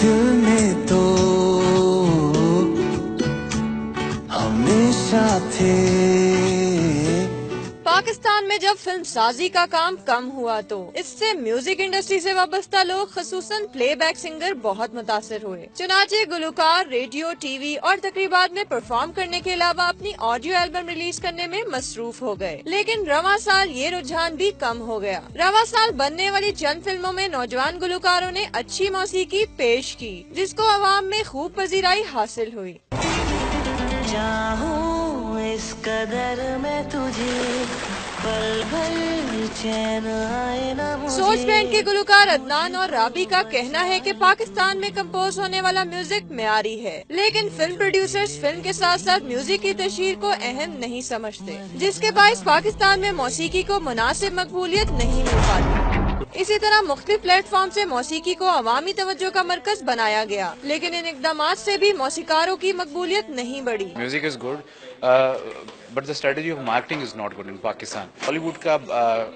دل میں تو ہمیشہ تھے. پاکستان میں جب فلم سازی کا کام کم ہوا تو اس سے میوزک انڈسٹری سے وابستہ لوگ خصوصاً پلے بیک سنگر بہت متاثر ہوئے. چنانچہ گلوکار ریڈیو، ٹی وی اور تقریبات میں پرفارم کرنے کے علاوہ اپنی آڈیو البم ریلیز کرنے میں مصروف ہو گئے. لیکن رواں سال یہ رجحان بھی کم ہو گیا. رواں سال بننے والی چند فلموں میں نوجوان گلوکاروں نے اچھی موسیقی پیش کی جس کو عوام میں خوب پذیرائی حاصل ہوئی. چاہوں اس قدر میں تجھے پل پل چین آئے نہ مجھے. سوچ بینڈ کے گلوکار عدنان اور رابی کا کہنا ہے کہ پاکستان میں کمپوز ہونے والا میوزک معیاری ہے، لیکن فلم پروڈیوسرز فلم کے ساتھ ساتھ میوزک کی تشہیر کو اہم نہیں سمجھتے، جس کے باعث پاکستان میں موسیقی کو مناسب مقبولیت نہیں مل پاتی. اسی طرح مختلف پلیٹ فارم سے موسیقی کو عوامی توجہ کا مرکز بنایا گیا، لیکن ان اقدامات سے بھی موسیقاروں کی مقبولیت نہیں بڑھی. Music is good, but the strategy of marketing is not good in Pakistan. ہالی ووڈ کا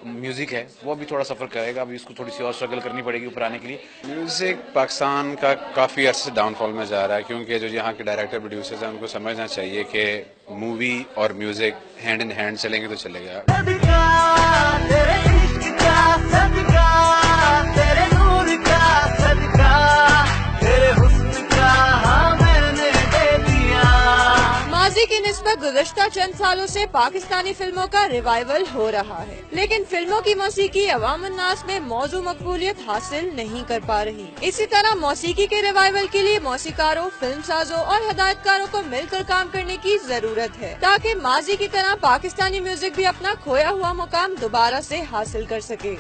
میوزک ہے وہ بھی تھوڑا سفر کرے گا، ابھی اس کو تھوڑی سی اور اسٹرگل کرنی پڑے گی اوپر آنے کے لیے. میوزک پاکستان کا کافی عرصے سے ڈاؤن فال میں جا رہا ہے، کیونکہ جو یہاں کے ڈائریکٹر پروڈیوسرز ہیں ان کو سمجھنا چاہیے کہ مووی اور میوزک ہینڈ ان ہینڈ چلیں گے تو چلے گا. ماضی کی نسبت گزشتہ چند سالوں سے پاکستانی فلموں کا ریوائول ہو رہا ہے، لیکن فلموں کی موسیقی عوام الناس میں موضوع مقبولیت حاصل نہیں کر پا رہی. اسی طرح موسیقی کے ریوائول کے لیے موسیقاروں، فلم سازوں اور ہدایت کاروں کو مل کر کام کرنے کی ضرورت ہے تاکہ ماضی کی طرح پاکستانی میوزک بھی اپنا کھویا ہوا مقام دوبارہ سے حاصل کر سکے.